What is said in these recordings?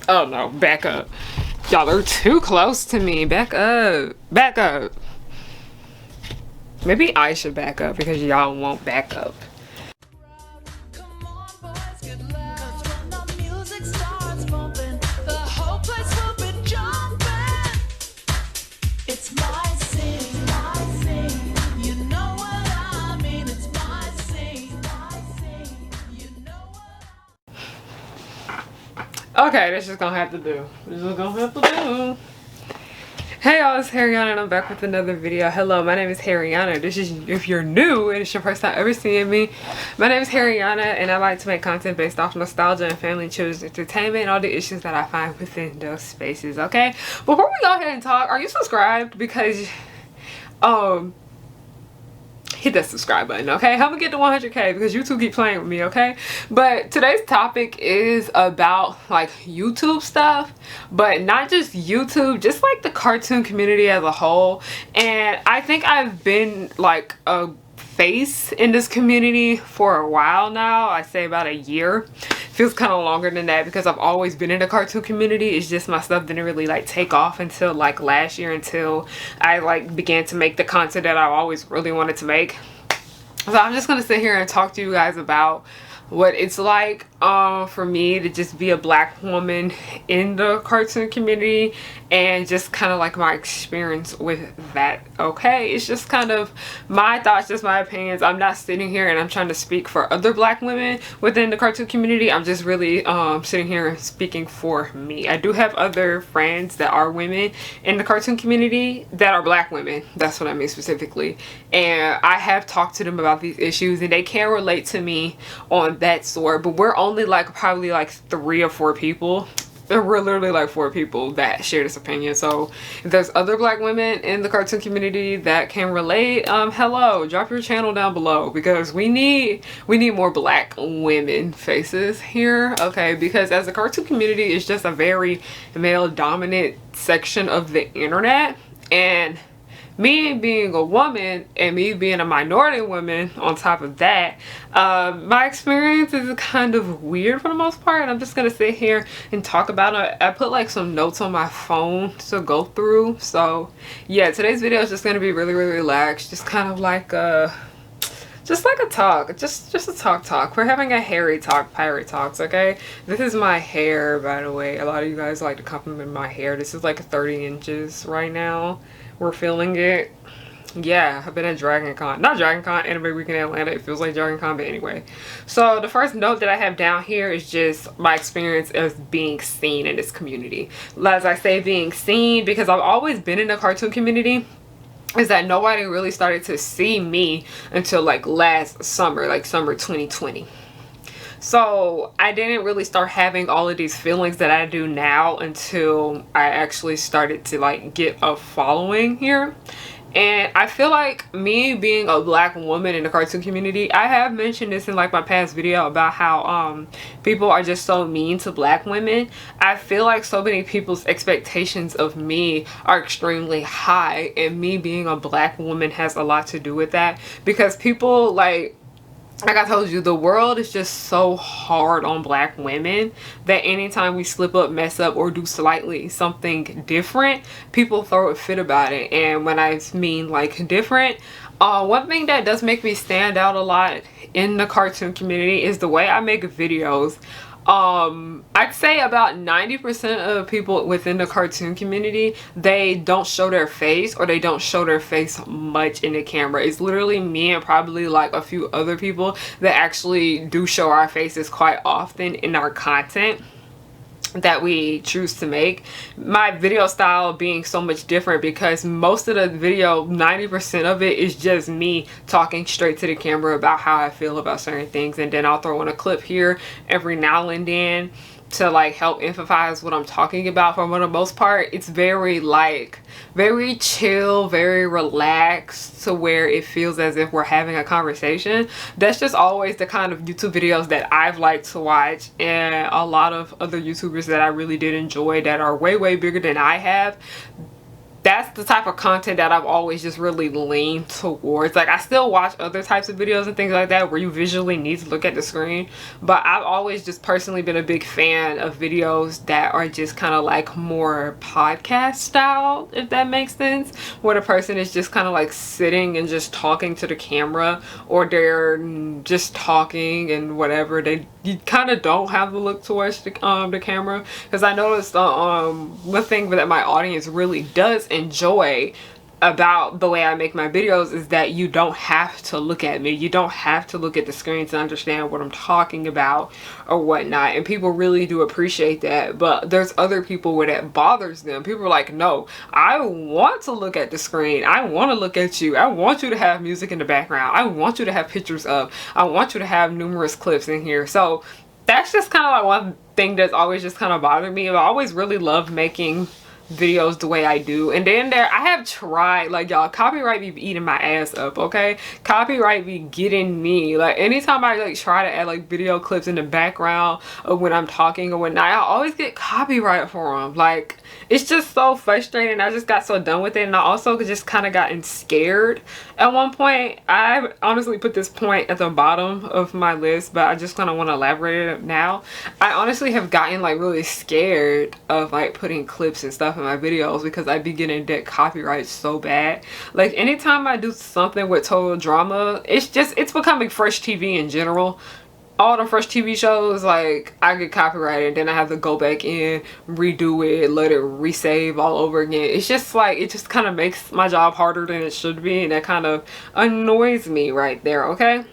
Oh no, back up. Y'all are too close to me. Back up. Back up. Maybe I should back up because y'all won't back up. Okay, that's just gonna have to do. This is gonna have to do. Hey y'all, it's Harriyanna and I'm back with another video. Hello, my name is Harriyanna. This is, if you're new and it's your first time ever seeing me, my name is Harriyanna and I like to make content based off nostalgia and family and children's entertainment and all the issues that I find within those spaces, okay? Before we go ahead and talk, are you subscribed? Because, hit that subscribe button, okay? Help me get to 100K because YouTube keep playing with me, okay? But today's topic is about like YouTube stuff, but not just YouTube, just like the cartoon community as a whole. And I think I've been like a face in this community for a while now. I say about a year. Feels kind of longer than that because I've always been in the cartoon community. It's just my stuff didn't really like take off until like last year, until I like began to make the content that I always really wanted to make. So I'm just gonna sit here and talk to you guys about what it's like for me to just be a black woman in the cartoon community and just kind of like my experience with that, okay? It's just kind of my thoughts, just my opinions. I'm not sitting here and I'm trying to speak for other black women within the cartoon community. I'm just really sitting here and speaking for me. I do have other friends that are women in the cartoon community that are black women. That's what I mean specifically. And I have talked to them about these issues and they can relate to me on that sort, but we're only like probably like 3 or 4 people. We're literally like 4 people that share this opinion. So if there's other black women in the cartoon community that can relate, hello, drop your channel down below because we need more black women faces here, okay? Because as a cartoon community, it's just a very male dominant section of the internet, and me being a woman and me being a minority woman on top of that, my experience is kind of weird for the most part. I'm just gonna sit here and talk about it. I put like some notes on my phone to go through. So yeah, today's video is just gonna be really relaxed, just kind of like just like a talk, just a talk. We're having a hairy talk, pirate talks, okay? This is my hair, by the way. A lot of you guys like to compliment my hair. This is like 30 inches right now. We're feeling it. Yeah, I've been at Dragon Con. Not Dragon Con, Anime Week in Atlanta. It feels like Dragon Con, but anyway. So the first note that I have down here is just my experience of being seen in this community. As I say, being seen, because I've always been in the cartoon community, is that nobody really started to see me until like last summer, like summer 2020. So I didn't really start having all of these feelings that I do now until I actually started to like get a following here. And I feel like me being a black woman in the cartoon community, I have mentioned this in like my past video about how people are just so mean to black women. I feel like so many people's expectations of me are extremely high, and me being a black woman has a lot to do with that, because people like I told you, the world is just so hard on black women that anytime we slip up, mess up, or do slightly something different, people throw a fit about it. And when I mean like different, one thing that does make me stand out a lot in the cartoon community is the way I make videos. I'd say about 90% of people within the cartoon community, they don't show their face, or they don't show their face much in the camera. It's literally me and probably like a few other people that actually do show our faces quite often in our content that we choose to make. My video style being so much different because most of the video, 90% of it, is just me talking straight to the camera about how I feel about certain things, and then I'll throw in a clip here every now and then to like help emphasize what I'm talking about. For the most part, it's very like very chill, very relaxed, to where it feels as if we're having a conversation. That's just always the kind of YouTube videos that I've liked to watch, and a lot of other YouTubers that I really did enjoy that are way bigger than I have, that's the type of content that I've always just really leaned towards. Like, I still watch other types of videos and things like that where you visually need to look at the screen, but I've always just personally been a big fan of videos that are just kind of like more podcast style, if that makes sense, where the person is just kind of like sitting and just talking to the camera, or they're just talking and whatever. You kind of don't have to look towards the camera, because I noticed one thing that my audience really does enjoy about the way I make my videos is that you don't have to look at me. You don't have to look at the screen to understand what I'm talking about or whatnot. And people really do appreciate that. But there's other people where that bothers them. People are like, no, I want to look at the screen. I want to look at you. I want you to have music in the background. I want you to have pictures up. I want you to have numerous clips in here. So that's just kind of like one thing that's always just kind of bothered me. I always really love making videos the way I do. And then I have tried, like, y'all, copyright be eating my ass up, okay? Copyright be getting me. Like, anytime I like try to add like video clips in the background of when I'm talking or whatnot, I always get copyright for them. Like, it's just so frustrating. I just got so done with it. And I also just kind of gotten scared at one point. I honestly put this point at the bottom of my list, but I just kind of want to elaborate it now. I honestly have gotten like really scared of like putting clips and stuff in my videos because I be getting that copyright so bad. Like, anytime I do something with total drama, it's becoming Fresh TV in general. All the Fresh TV shows, like, I get copyrighted and then I have to go back in, redo it, let it resave all over again. It's just like, it just kind of makes my job harder than it should be, and that kind of annoys me right there, okay?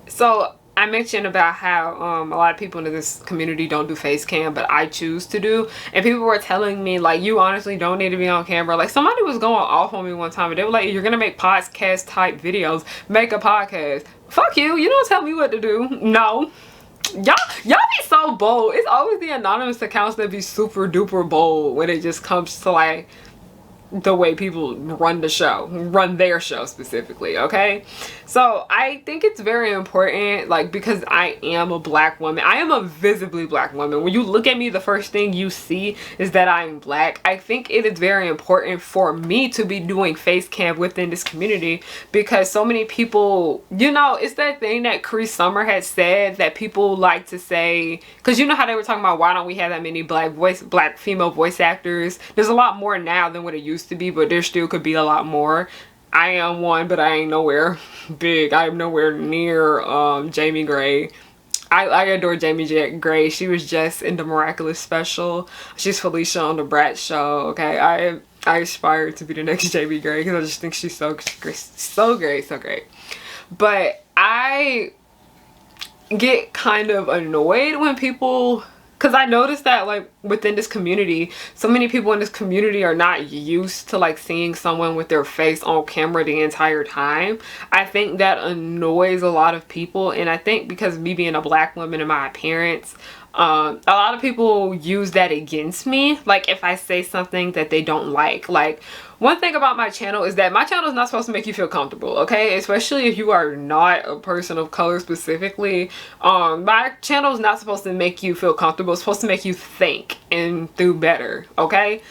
So I mentioned about how a lot of people in this community don't do face cam, but I choose to do. And people were telling me, like, you honestly don't need to be on camera. Like, somebody was going off on me one time and they were like, you're gonna make podcast type videos, make a podcast. Fuck you, you don't tell me what to do. No. Y'all be so bold. It's always the anonymous accounts that be super duper bold when it just comes to like the way people run the show, run their show specifically, okay? So I think it's very important, like, because I am a black woman, I am a visibly black woman. When you look at me, the first thing you see is that I'm black. I think it is very important for me to be doing face cam within this community, because so many people, you know, it's that thing that Cree Summer had said that people like to say, because you know how they were talking about why don't we have that many black female voice actors. There's a lot more now than what it used to be, but there still could be a lot more. I am one, but I ain't nowhere big. I am nowhere near Jamie Gray. I adore Jamie Gray. She was just in the Miraculous special. She's Felicia on the Brat show, okay? I aspire to be the next Jamie Gray because I just think she's so great. But I get kind of annoyed when people, because I noticed that like within this community, so many people in this community are not used to like seeing someone with their face on camera the entire time. I think that annoys a lot of people, and I think because me being a black woman and my appearance, a lot of people use that against me. Like, if I say something that they don't like one thing about my channel is that my channel is not supposed to make you feel comfortable, okay? Especially if you are not a person of color specifically. My channel is not supposed to make you feel comfortable. It's supposed to make you think and do better, okay?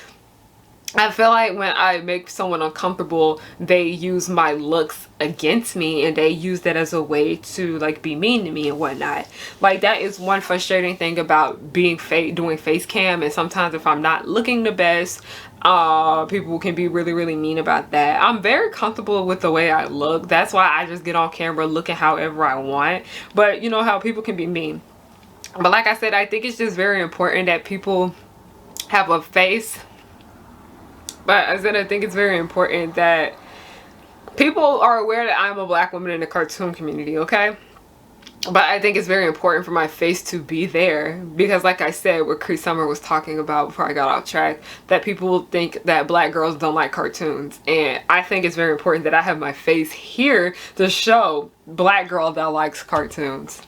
I feel like when I make someone uncomfortable, they use my looks against me, and they use that as a way to like be mean to me and whatnot. Like, that is one frustrating thing about doing face cam. And sometimes if I'm not looking the best, people can be really mean about that. I'm very comfortable with the way I look. That's why I just get on camera looking however I want. But you know how people can be mean. But like I said, I think it's just very important that people have a face. But I said, I think it's very important that people are aware that I'm a black woman in the cartoon community, okay? But I think it's very important for my face to be there, because like I said, what Cree Summer was talking about before I got off track, that people think that black girls don't like cartoons. And I think it's very important that I have my face here to show black girl that likes cartoons.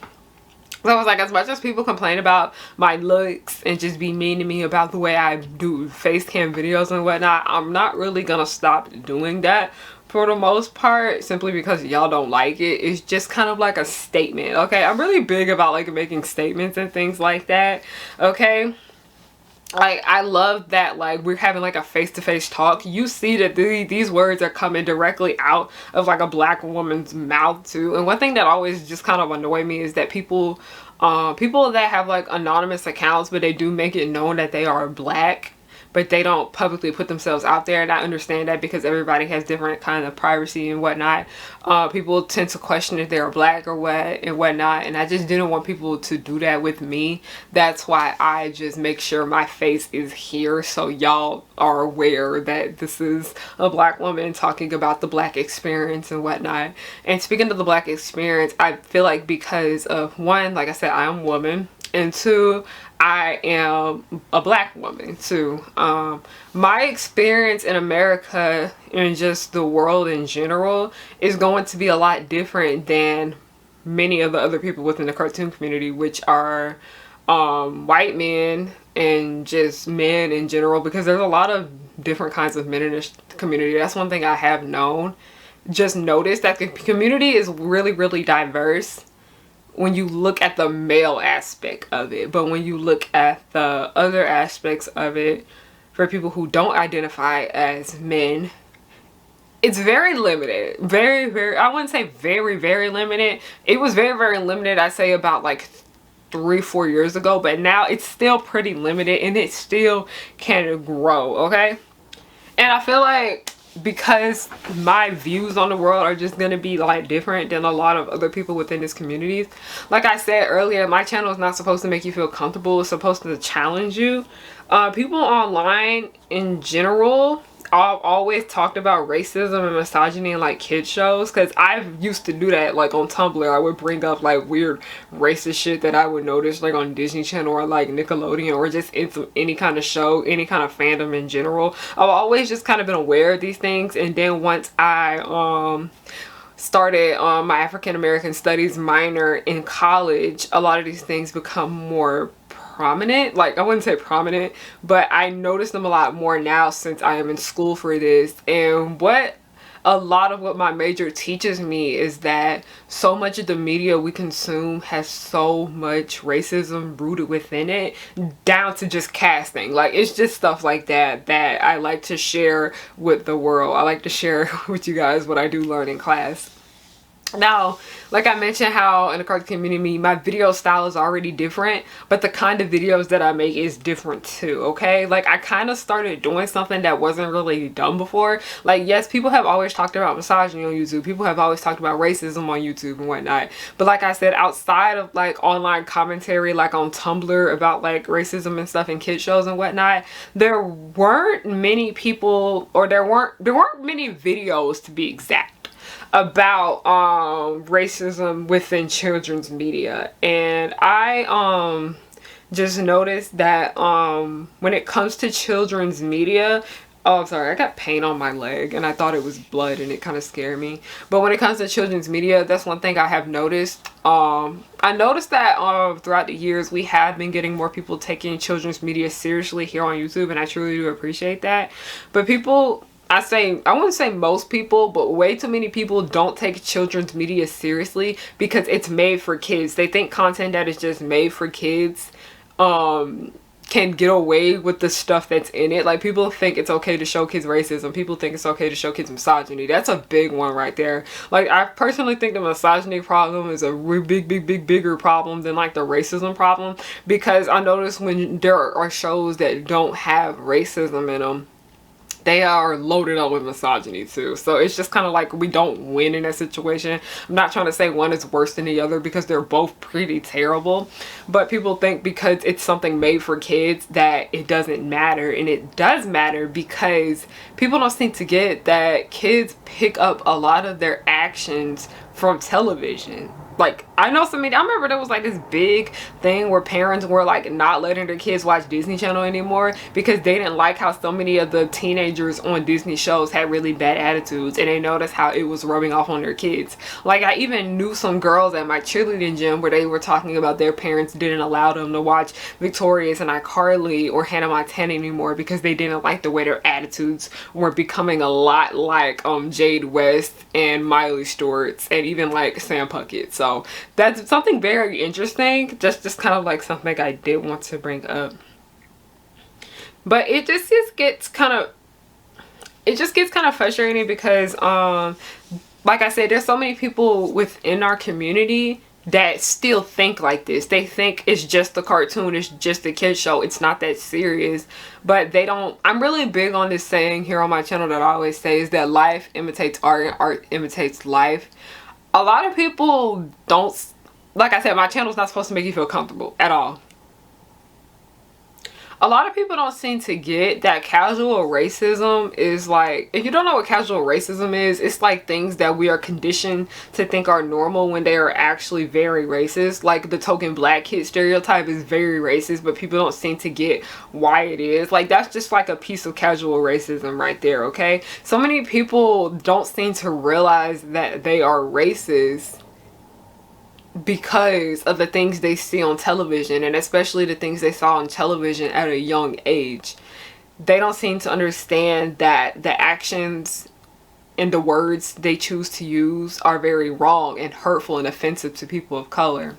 So I was like, as much as people complain about my looks and just be mean to me about the way I do face cam videos and whatnot, I'm not really gonna stop doing that for the most part, simply because y'all don't like it. It's just kind of like a statement, okay? I'm really big about like making statements and things like that, okay? like, I love that, like, we're having like a face-to-face talk. You see that these words are coming directly out of like a black woman's mouth too. And one thing that always just kind of annoy me is that people that have like anonymous accounts, but they do make it known that they are black, but they don't publicly put themselves out there. And I understand that because everybody has different kind of privacy and whatnot. People tend to question if they're black or what and whatnot, and I just didn't want people to do that with me. That's why I just make sure my face is here, so y'all are aware that this is a black woman talking about the black experience and whatnot. And speaking of the black experience, I feel like because of, one, like I said, I am a woman, and two, I am a black woman too. My experience in America and just the world in general is going to be a lot different than many of the other people within the cartoon community, which are white men and just men in general, because there's a lot of different kinds of men in this community. That's one thing I have just noticed, that the community is really, really diverse when you look at the male aspect of it. But when you look at the other aspects of it, for people who don't identify as men, it's very limited. Very, very, I wouldn't say very, very limited. It was very, very limited, I'd say about like 3-4 years ago, but now it's still pretty limited, and it still can grow, okay? And I feel like because my views on the world are just gonna be like different than a lot of other people within this community. Like I said earlier, my channel is not supposed to make you feel comfortable. It's supposed to challenge you. People online in general, I've always talked about racism and misogyny in like kid shows, because I used to do that. Like on Tumblr, I would bring up like weird racist shit that I would notice like on Disney Channel or like Nickelodeon, or just in any kind of show, any kind of fandom in general. I've always just kind of been aware of these things, and then once I started my African American Studies minor in college, a lot of these things become more prominent. Like, I wouldn't say prominent, but I notice them a lot more now since I am in school for this. And what a lot of what my major teaches me is that so much of the media we consume has so much racism rooted within it, down to just casting. Like, it's just stuff like that that I like to share with the world. I like to share with you guys what I do learn in class. Now, like I mentioned, how in the cartoon community my video style is already different, but the kind of videos that I make is different too, okay? Like, I kind of started doing something that wasn't really done before. Like, yes, people have always talked about misogyny on YouTube, people have always talked about racism on YouTube and whatnot, but like I said, outside of like online commentary like on Tumblr about like racism and stuff in kid shows and whatnot, there weren't many people, or there weren't many videos, to be exact, about racism within children's media. And I just noticed that when it comes to children's media, oh, I'm sorry, I got paint on my leg and I thought it was blood and it kind of scared me. But when it comes to children's media, that's one thing I have noticed. I noticed that throughout the years we have been getting more people taking children's media seriously here on YouTube, and I truly do appreciate that. But people, I wouldn't say most people, but way too many people don't take children's media seriously because it's made for kids. They think content that is just made for kids can get away with the stuff that's in it. Like, people think it's okay to show kids racism. People think it's okay to show kids misogyny. That's a big one right there. Like, I personally think the misogyny problem is a bigger problem than like the racism problem, because I notice when there are shows that don't have racism in them, they are loaded up with misogyny too. So it's just kind of like we don't win in that situation. I'm not trying to say one is worse than the other, because they're both pretty terrible. But people think because it's something made for kids that it doesn't matter. And it does matter, because people don't seem to get that kids pick up a lot of their actions from television. Like, I know I remember there was like this big thing where parents were like not letting their kids watch Disney Channel anymore because they didn't like how so many of the teenagers on Disney shows had really bad attitudes, and they noticed how it was rubbing off on their kids. Like, I even knew some girls at my cheerleading gym where they were talking about their parents didn't allow them to watch Victorious and iCarly or Hannah Montana anymore because they didn't like the way their attitudes were becoming a lot like Jade West and Miley Stewart's and even like Sam Puckett. So that's something very interesting, just kind of like something I did want to bring up. But it just gets kind of frustrating because like I said, there's so many people within our community that still think like this. They think it's just a cartoon, it's just a kid show, it's not that serious. But they don't. I'm really big on this saying here on my channel that I always say, is that life imitates art and art imitates life. A lot of people don't, like I said, my channel's not supposed to make you feel comfortable at all. A lot of people don't seem to get that casual racism is like, if you don't know what casual racism is, it's like things that we are conditioned to think are normal when they are actually very racist. Like the token black kid stereotype is very racist, but people don't seem to get why it is. Like that's just like a piece of casual racism right there, okay? So many people don't seem to realize that they are racist because of the things they see on television, and especially the things they saw on television at a young age. They don't seem to understand that the actions and the words they choose to use are very wrong and hurtful and offensive to people of color.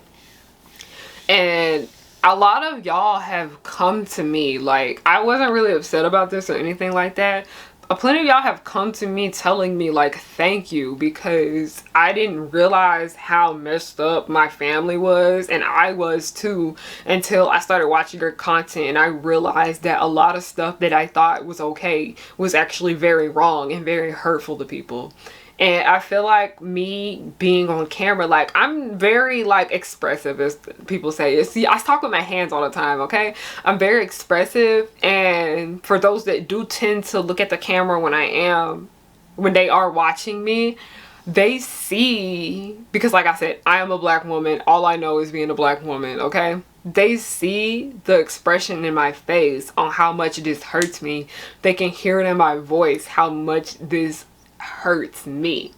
And a lot of y'all have come to me, like, I wasn't really upset about this or anything like that. Plenty of y'all have come to me telling me like thank you, because I didn't realize how messed up my family was, and I was too, until I started watching your content and I realized that a lot of stuff that I thought was okay was actually very wrong and very hurtful to people. And I feel like me being on camera, like I'm very like expressive, as people say. See, I talk with my hands all the time, okay? I'm very expressive, and for those that do tend to look at the camera when they are watching me, they see, because like I said, I am a black woman. All I know is being a black woman, okay? They see the expression in my face on how much this hurts me. They can hear it in my voice how much this hurts me.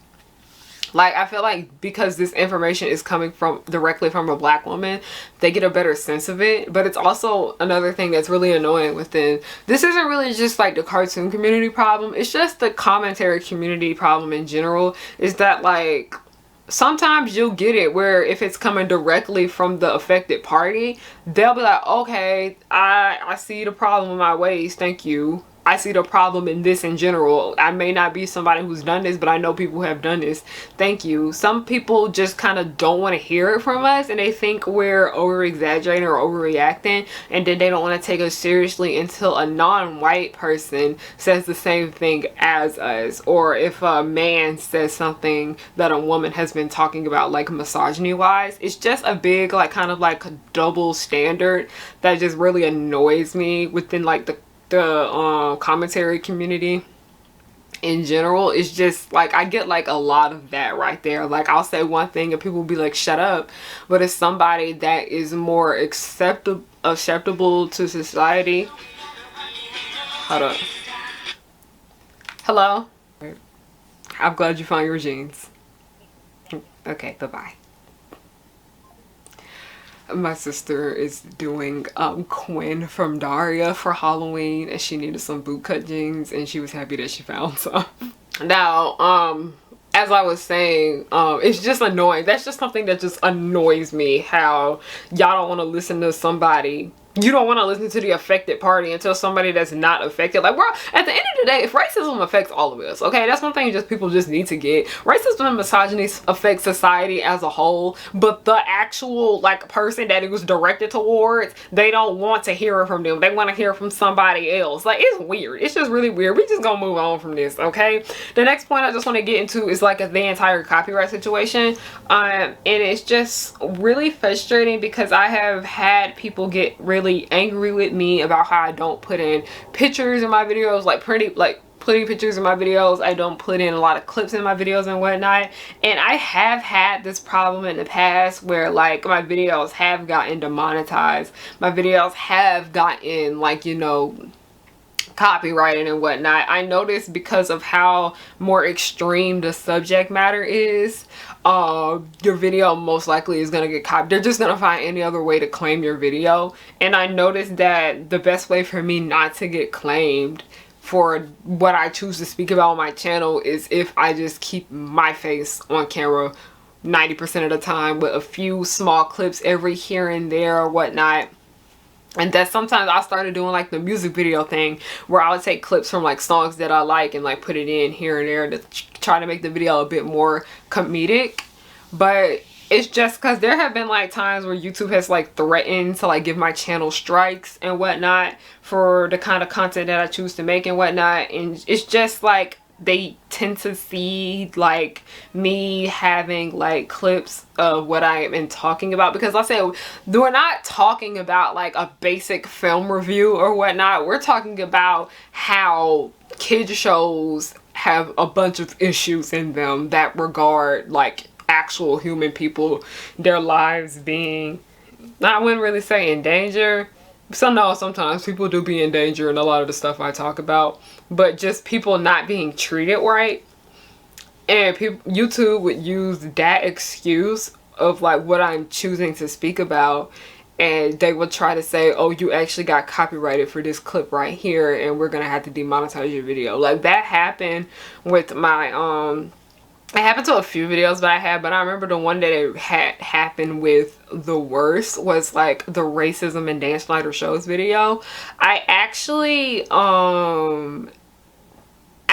Like I feel like because this information is coming from directly from a black woman, they get a better sense of it. But it's also another thing that's really annoying within this isn't really just like the cartoon community problem, it's just the commentary community problem in general, is that like sometimes you'll get it where if it's coming directly from the affected party, they'll be like, okay, I see the problem in my ways, thank you. I see the problem in this in general. I may not be somebody who's done this, but I know people who have done this. Thank you. Some people just kind of don't want to hear it from us, and they think we're over-exaggerating or overreacting, and then they don't want to take us seriously until a non-white person says the same thing as us, or if a man says something that a woman has been talking about, like misogyny-wise. It's just a big, like, kind of like a double standard that just really annoys me within like the commentary community in general. It's just like I get like a lot of that right there. Like I'll say one thing and people will be like shut up, but it's somebody that is more acceptable to society. Hold up. Hello, I'm glad you found your jeans. Okay, bye-bye. My sister is doing Quinn from Daria for Halloween, and she needed some bootcut jeans, and she was happy that she found some. Now, as I was saying, it's just annoying. That's just something that just annoys me, how y'all don't want to listen to somebody. You don't want to listen to the affected party until somebody that's not affected. Like, we're at the end of the day, if racism affects all of us, okay, that's one thing just people just need to get. Racism and misogyny affects society as a whole, but the actual like person that it was directed towards, they don't want to hear it from them. They want to hear it from somebody else. Like, it's weird. It's just really weird. We just gonna move on from this, okay? The next point I just want to get into is like the entire copyright situation, and it's just really frustrating because I have had people get really angry with me about how I don't put in pictures in my videos, like putting pictures in my videos. I don't put in a lot of clips in my videos and whatnot, and I have had this problem in the past where like my videos have gotten demonetized, my videos have gotten like, you know, copyrighted and whatnot. I noticed because of how more extreme the subject matter is, your video most likely is gonna get copied. They're just gonna find any other way to claim your video, and I noticed that the best way for me not to get claimed for what I choose to speak about on my channel is if I just keep my face on camera 90% of the time with a few small clips every here and there or whatnot. And that sometimes I started doing like the music video thing where I would take clips from like songs that I like and like put it in here and there to try to make the video a bit more comedic. But it's just because there have been like times where YouTube has like threatened to like give my channel strikes and whatnot for the kind of content that I choose to make and whatnot. And it's just like they tend to see like me having like clips of what I am talking about, because I said we're not talking about like a basic film review or whatnot. We're talking about how kids shows have a bunch of issues in them that regard like actual human people, their lives being, I wouldn't really say in danger. So no, sometimes people do be in danger in a lot of the stuff I talk about, but just people not being treated right. And YouTube would use that excuse of like what I'm choosing to speak about, and they would try to say, oh, you actually got copyrighted for this clip right here and we're gonna have to demonetize your video. Like that happened with my it happened to a few videos that I had, but I remember the one that it had happened with the worst was like the racism in Dan Schneider Show's video. I actually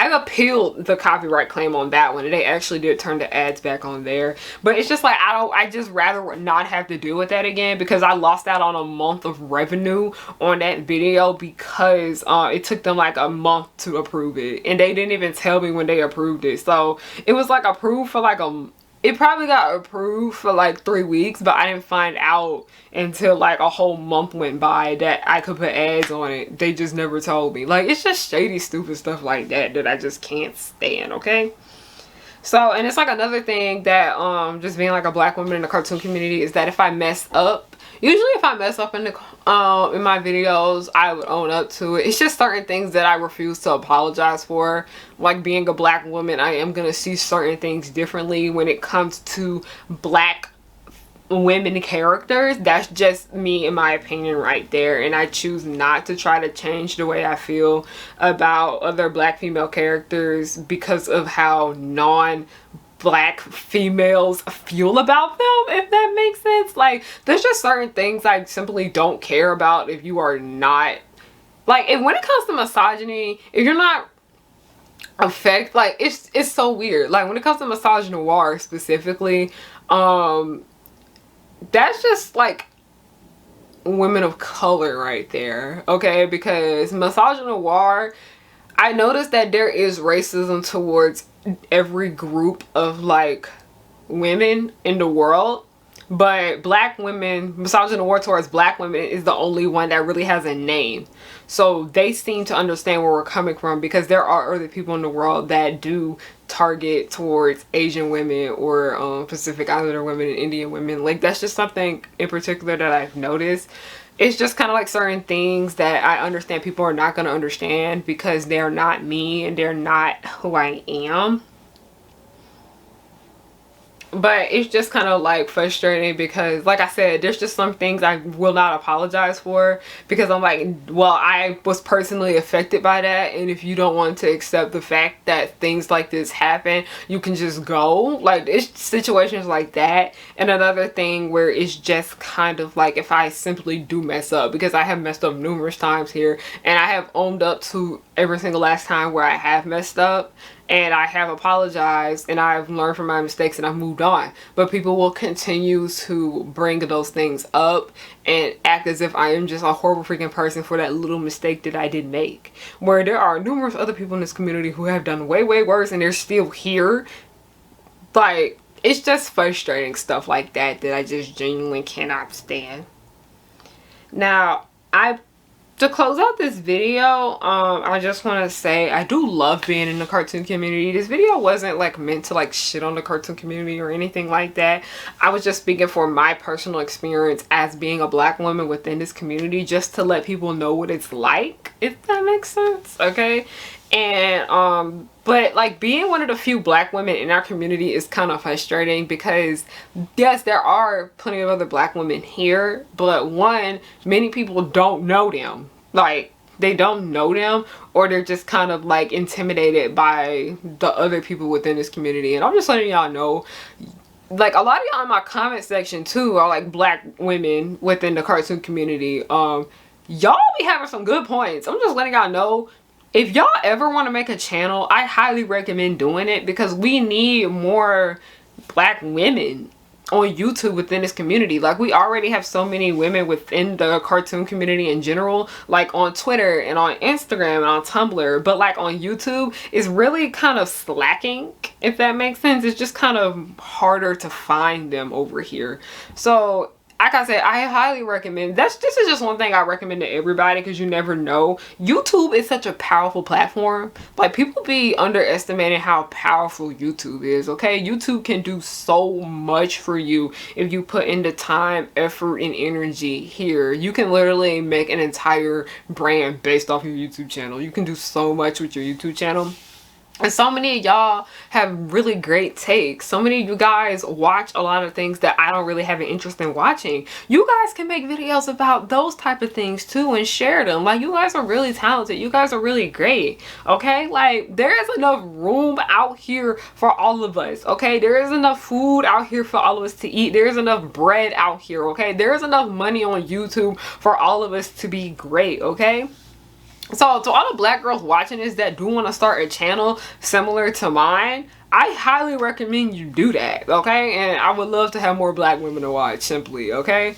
I appealed the copyright claim on that one, and they actually did turn the ads back on there. But it's just like I just rather not have to deal with that again, because I lost out on a month of revenue on that video because it took them like a month to approve it, and they didn't even tell me when they approved it. So it was like approved for like it probably got approved for like 3 weeks, but I didn't find out until like a whole month went by that I could put ads on it. They just never told me. Like, it's just shady, stupid stuff like that that I just can't stand, okay? So, and it's like another thing that just being like a black woman in the cartoon community is that if I mess up, usually if I mess up in the in my videos, I would own up to it. It's just certain things that I refuse to apologize for. Like being a black woman, I am gonna see certain things differently when it comes to black women characters. That's just me, in my opinion, right there, and I choose not to try to change the way I feel about other black female characters because of how non-black females feel about them, if that makes sense. Like, there's just certain things I simply don't care about if you are not like, when it comes to misogyny, if you're not like, it's so weird. Like when it comes to misogynoir specifically, that's just like women of color right there, okay? Because misogynoir, I noticed that there is racism towards every group of like women in the world, but black women, misogynoir towards black women is the only one that really has a name. So they seem to understand where we're coming from, because there are other people in the world that do target towards Asian women or Pacific Islander women and Indian women. Like, that's just something in particular that I've noticed. It's just kind of like certain things that I understand people are not going to understand because they're not me and they're not who I am. But it's just kind of like frustrating because, like I said, there's just some things I will not apologize for, because I'm like, well, I was personally affected by that, and if you don't want to accept the fact that things like this happen, you can just go. Like, it's situations like that. And another thing where it's just kind of like, if I simply do mess up, because I have messed up numerous times here, and I have owned up to every single last time where I have messed up, and I have apologized and I've learned from my mistakes and I've moved on. But people will continue to bring those things up and act as if I am just a horrible freaking person for that little mistake that I did make. Where there are numerous other people in this community who have done way, way worse and they're still here. Like, it's just frustrating stuff like that that I just genuinely cannot stand. Now, to close out this video, I just want to say I do love being in the cartoon community. This video wasn't like meant to like shit on the cartoon community or anything like that. I was just speaking for my personal experience as being a black woman within this community, just to let people know what it's like, if that makes sense, okay? And but like being one of the few black women in our community is kind of frustrating, because yes, there are plenty of other black women here, but one, many people don't know them. Like, they don't know them, or they're just kind of like intimidated by the other people within this community. And I'm just letting y'all know, like, a lot of y'all in my comment section too are like black women within the cartoon community. y'all be having some good points. I'm just letting y'all know. If y'all ever want to make a channel, I highly recommend doing it because we need more black women on YouTube within this community. Like, we already have so many women within the cartoon community in general, like on Twitter and on Instagram and on Tumblr, but like on YouTube it's really kind of slacking, if that makes sense. It's just kind of harder to find them over here. So like I said, I highly recommend, this is just one thing I recommend to everybody, because you never know. YouTube is such a powerful platform. Like, people be underestimating how powerful YouTube is, okay? YouTube can do so much for you if you put in the time, effort, and energy here. You can literally make an entire brand based off your YouTube channel. You can do so much with your YouTube channel. And so many of y'all have really great takes. So many of you guys watch a lot of things that I don't really have an interest in watching. You guys can make videos about those type of things too and share them. Like, you guys are really talented. You guys are really great. Okay? Like, there is enough room out here for all of us. Okay? There is enough food out here for all of us to eat. There is enough bread out here. Okay? There is enough money on YouTube for all of us to be great. Okay? So to all the black girls watching this that do want to start a channel similar to mine, I highly recommend you do that, okay? And I would love to have more black women to watch, simply, okay?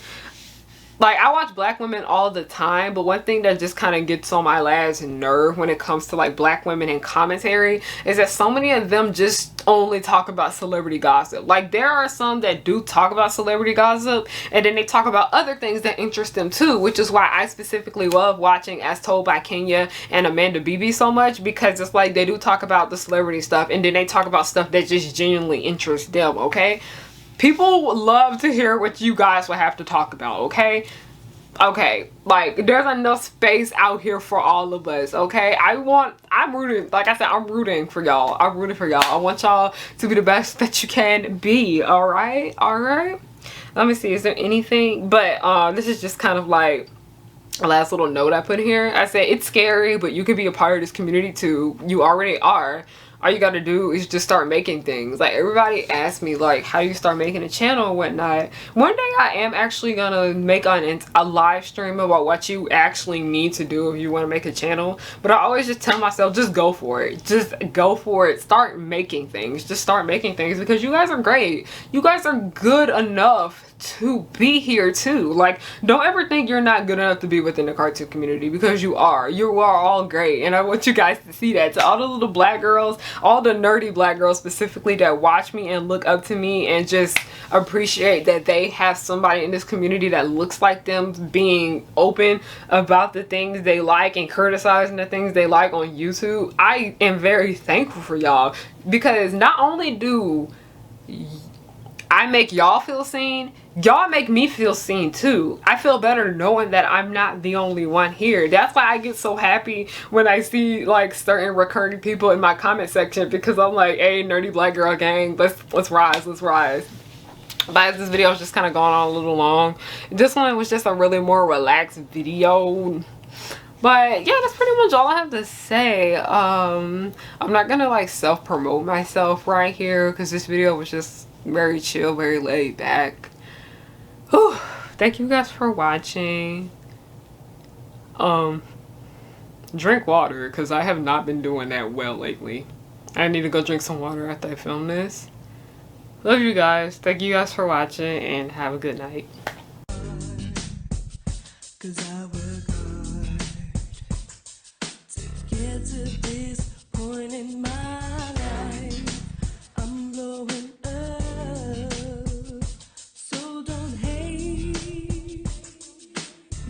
Like, I watch black women all the time, but one thing that just kind of gets on my last nerve when it comes to like black women in commentary is that so many of them just only talk about celebrity gossip. Like, there are some that do talk about celebrity gossip, and then they talk about other things that interest them too, which is why I specifically love watching As Told by Kenya and IMDb so much, because it's like they do talk about the celebrity stuff, and then they talk about stuff that just genuinely interests them, okay? People love to hear what you guys will have to talk about, okay? Okay, like, there's enough space out here for all of us, okay? I'm rooting, like I said, I'm rooting for y'all. I'm rooting for y'all. I want y'all to be the best that you can be, alright? Alright? Let me see, is there anything? But, this is just kind of like a last little note I put here. I said, it's scary, but you can be a part of this community too. You already are. All you gotta do is just start making things. Like, everybody asks me, like, how do you start making a channel and whatnot. One day I am actually gonna make a live stream about what you actually need to do if you want to make a channel. But I always just tell myself, just go for it. Just go for it. Start making things. Just start making things, because you guys are great. You guys are good enough to be here too. Like, don't ever think you're not good enough to be within the cartoon community, because you are. You are all great, and I want you guys to see that. To all the little black girls, all the nerdy black girls specifically that watch me and look up to me and just appreciate that they have somebody in this community that looks like them, being open about the things they like and criticizing the things they like on YouTube. I am very thankful for y'all, because not only do I make y'all feel seen, y'all make me feel seen too. I feel better knowing that I'm not the only one here. That's why I get so happy when I see like certain recurring people in my comment section, because I'm like, hey, nerdy black girl gang, let's rise, let's rise. But this video is just kind of going on a little long. This one was just a really more relaxed video. But yeah, that's pretty much all I have to say. I'm not gonna like self-promote myself right here, because this video was just very chill, very laid back. Whew. Thank you guys for watching. Drink water, because I have not been doing that well lately. I need to go drink some water after I film this. Love you guys. Thank you guys for watching, and have a good night. 'Cause I work hard to get to this point in my life. I'm blowing up, so don't hate,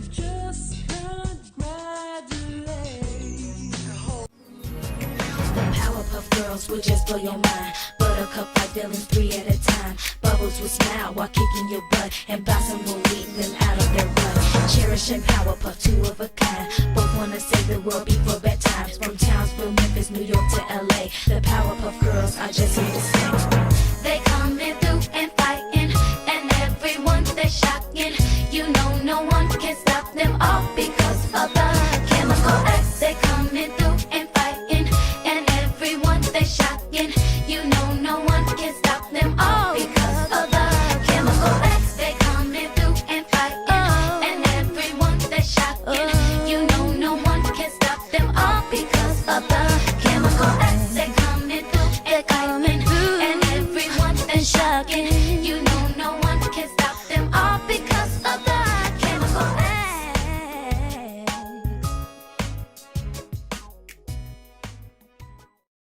just congratulate. The Powerpuff Girls will just blow your mind. Buttercup like villains 3 at a time. Bubbles will smile while kicking your butt, and Blossom will lead them out of their rut. Cherish and Powerpuff, 2 of a kind.